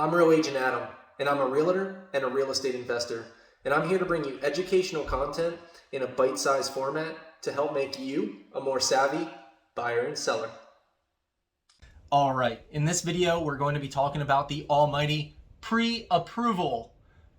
I'm Real Agent Adam, and I'm a realtor and a real estate investor, and I'm here to bring you educational content in a bite-sized format to help make you a more savvy buyer and seller. All right, in this video, we're going to be talking about the almighty pre-approval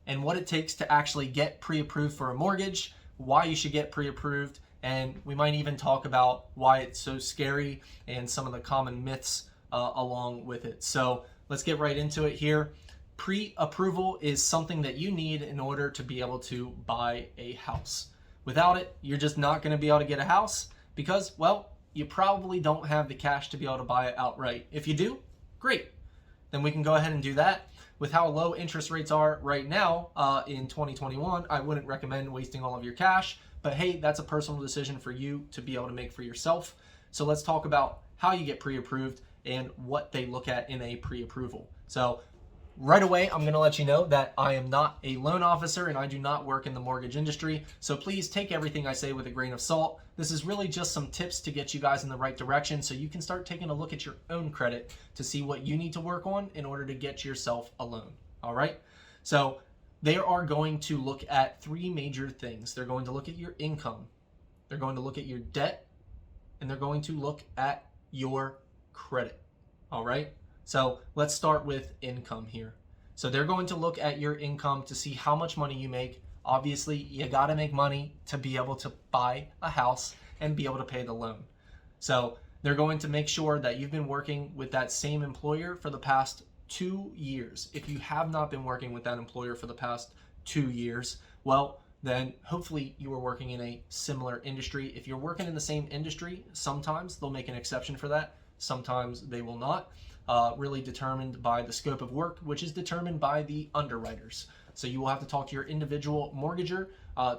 and what it takes to actually get pre-approved for a mortgage, why you should get pre-approved, and we might even talk about why it's so scary and some of the common myths along with it. So let's get right into it here. Pre-approval is something that you need in order to be able to buy a house. Without it, you're just not going to be able to get a house because, well, you probably don't have the cash to be able to buy it outright. If you do, great. Then we can go ahead and do that. With how low interest rates are right now in 2021, I wouldn't recommend wasting all of your cash. But hey, that's a personal decision for you to be able to make for yourself. So let's talk about how you get pre-approved and what they look at in a pre-approval. So right away, I'm going to let you know that I am not a loan officer and I do not work in the mortgage industry. So please take everything I say with a grain of salt. This is really just some tips to get you guys in the right direction so you can start taking a look at your own credit to see what you need to work on in order to get yourself a loan. All right. So they are going to look at three major things. They're going to look at your income. They're going to look at your debt, and they're going to look at your credit. All right. So let's start with income here. So they're going to look at your income to see how much money you make. Obviously, you got to make money to be able to buy a house and be able to pay the loan. So they're going to make sure that you've been working with that same employer for the past 2 years. If you have not been working with that employer for the past 2 years, well, then hopefully you are working in a similar industry. If you're working in the same industry, sometimes they'll make an exception for that. Sometimes they will not. Really determined by the scope of work, which is determined by the underwriters. So you will have to talk to your individual mortgager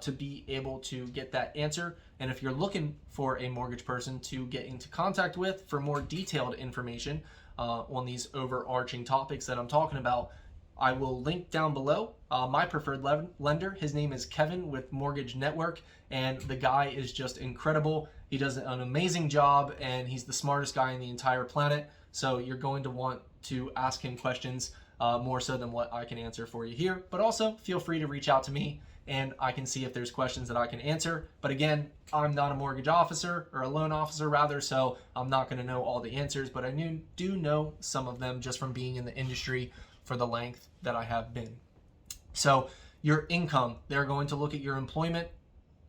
to be able to get that answer. And if you're looking for a mortgage person to get into contact with for more detailed information on these overarching topics that I'm talking about, I will link down below my preferred lender. His name is Kevin with Mortgage Network, and the guy is just incredible. He does an amazing job, and he's the smartest guy on the entire planet. So you're going to want to ask him questions more so than what I can answer for you here. But also feel free to reach out to me and I can see if there's questions that I can answer. But again, I'm not a mortgage officer, or a loan officer rather, so I'm not going to know all the answers, but I do know some of them just from being in the industry for the length that I have been. So your income, they're going to look at your employment,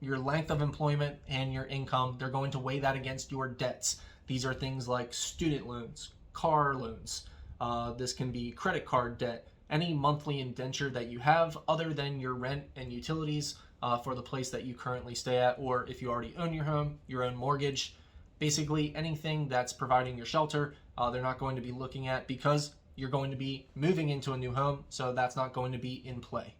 your length of employment, and your income. They're going to weigh that against your debts. These are things like student loans, car loans. This can be credit card debt, any monthly indenture that you have other than your rent and utilities for the place that you currently stay at, or if you already own your home, your own mortgage. Basically anything that's providing your shelter, they're not going to be looking at because you're going to be moving into a new home, so that's not going to be in play.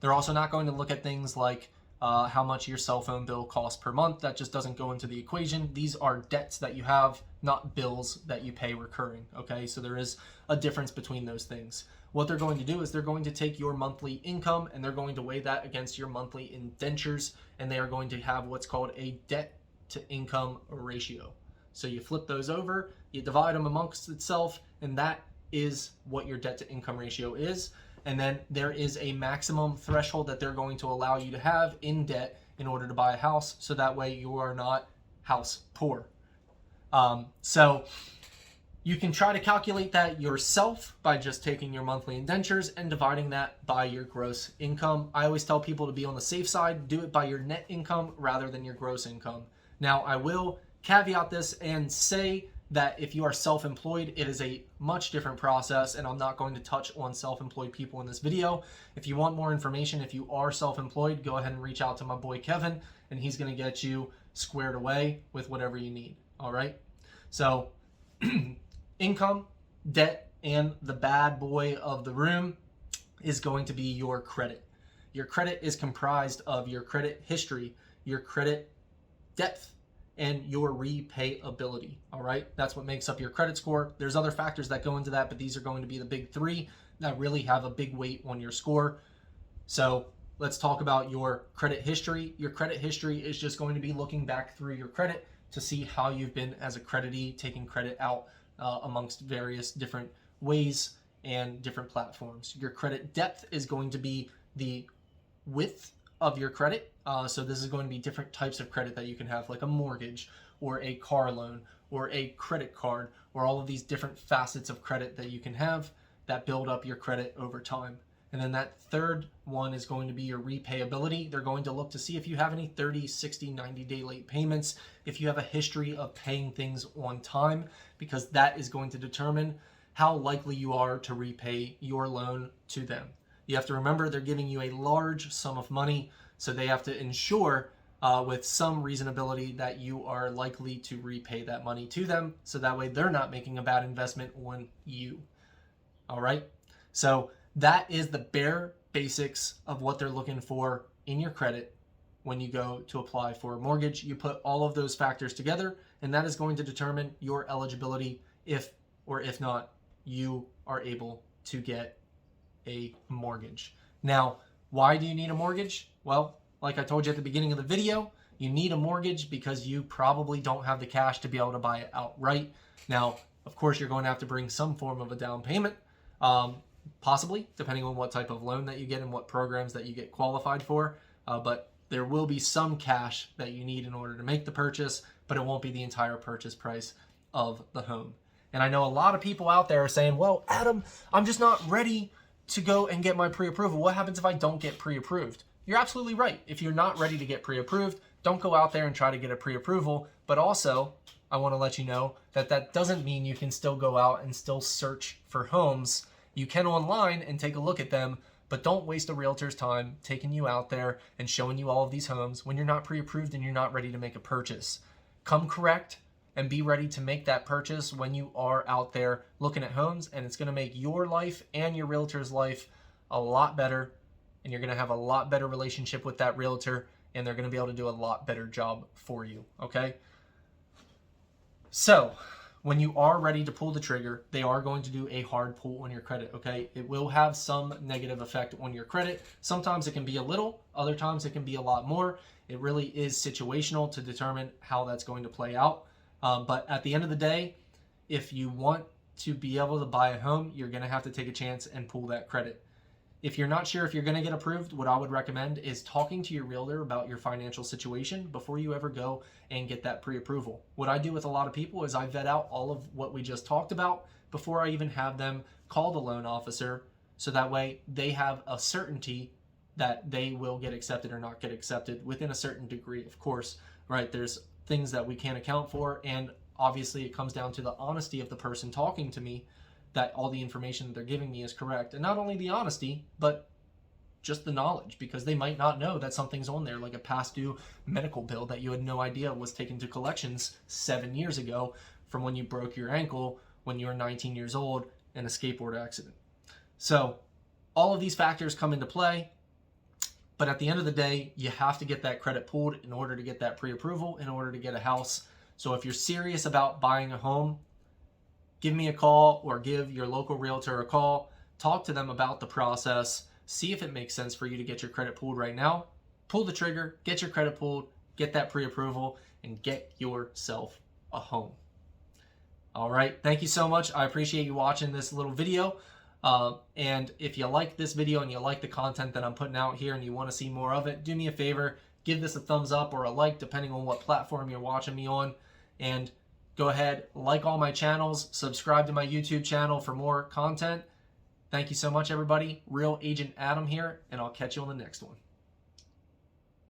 They're also not going to look at things like how much your cell phone bill costs per month. That just doesn't go into the equation. These are debts that you have, not bills that you pay recurring. Okay, so there is a difference between those things. What they're going to do is they're going to take your monthly income and they're going to weigh that against your monthly indentures, and they are going to have what's called a debt to income ratio. So you flip those over, you divide them amongst itself, and that is what your debt to income ratio is. And then there is a maximum threshold that they're going to allow you to have in debt in order to buy a house, so that way you are not house poor. So you can try to calculate that yourself by just taking your monthly indentures and dividing that by your gross income. I always tell people to be on the safe side, do it by your net income rather than your gross income. Now, I will caveat this and say that if you are self-employed, it is a much different process, and I'm not going to touch on self-employed people in this video. If you want more information, if you are self-employed, go ahead and reach out to my boy Kevin, and he's going to get you squared away with whatever you need. All right. So income, debt, and the bad boy of the room is going to be your credit. Your credit is comprised of your credit history, your credit depth, and your repayability. All right, that's what makes up your credit score. There's other factors that go into that, but these are going to be the big three that really have a big weight on your score. So let's talk about your credit history. Your credit history is just going to be looking back through your credit to see how you've been as a creditee, taking credit out amongst various different ways and different platforms. Your credit depth is going to be the width of your credit. So this is going to be different types of credit that you can have, like a mortgage or a car loan or a credit card, or all of these different facets of credit that you can have that build up your credit over time. And then that third one is going to be your repayability. They're going to look to see if you have any 30, 60, 90-day late payments, if you have a history of paying things on time, because that is going to determine how likely you are to repay your loan to them. You have to remember they're giving you a large sum of money, so they have to ensure with some reasonability that you are likely to repay that money to them, so that way they're not making a bad investment on you. All right? So that is the bare basics of what they're looking for in your credit when you go to apply for a mortgage. You put all of those factors together, and that is going to determine your eligibility if or if not you are able to get a mortgage. Now, why do you need a mortgage? Well, like I told you at the beginning of the video, you need a mortgage because you probably don't have the cash to be able to buy it outright. Now, of course, you're going to have to bring some form of a down payment, possibly, depending on what type of loan that you get and what programs that you get qualified for. But there will be some cash that you need in order to make the purchase, but it won't be the entire purchase price of the home. And I know a lot of people out there are saying, well, Adam, I'm just not ready to go and get my pre-approval. What happens if I don't get pre-approved? You're absolutely right. If you're not ready to get pre-approved, don't go out there and try to get a pre-approval. But also, I want to let you know that that doesn't mean you can still go out and still search for homes. You can online and take a look at them, but don't waste a realtor's time taking you out there and showing you all of these homes when you're not pre-approved and you're not ready to make a purchase. Come correct and be ready to make that purchase when you are out there looking at homes, and it's going to make your life and your realtor's life a lot better, and you're going to have a lot better relationship with that realtor, and they're going to be able to do a lot better job for you, okay? So, when you are ready to pull the trigger, they are going to do a hard pull on your credit, okay? It will have some negative effect on your credit. Sometimes it can be a little, other times it can be a lot more. It really is situational to determine how that's going to play out. But at the end of the day, if you want to be able to buy a home, you're going to have to take a chance and pull that credit. If you're not sure if you're going to get approved, what I would recommend is talking to your realtor about your financial situation before you ever go and get that pre-approval. What I do with a lot of people is I vet out all of what we just talked about before I even have them call the loan officer, so that way they have a certainty that they will get accepted or not get accepted within a certain degree, of course, right? There's things that we can't account for, and obviously it comes down to the honesty of the person talking to me, that all the information that they're giving me is correct. And not only the honesty, but just the knowledge, because they might not know that something's on there, like a past due medical bill that you had no idea was taken to collections 7 years ago from when you broke your ankle when you were 19 years old in a skateboard accident. So all of these factors come into play. But at the end of the day, you have to get that credit pulled in order to get that pre-approval, in order to get a house. So if you're serious about buying a home, give me a call or give your local realtor a call. Talk to them about the process. See if it makes sense for you to get your credit pulled right now. Pull the trigger, get your credit pulled, get that pre-approval, and get yourself a home. All right. Thank you so much. I appreciate you watching this little video. And if you like this video and you like the content that I'm putting out here and you want to see more of it, do me a favor, give this a thumbs up or a like, depending on what platform you're watching me on. And go ahead, like all my channels, subscribe to my YouTube channel for more content. Thank you so much, everybody. Real Agent Adam here, and I'll catch you on the next one.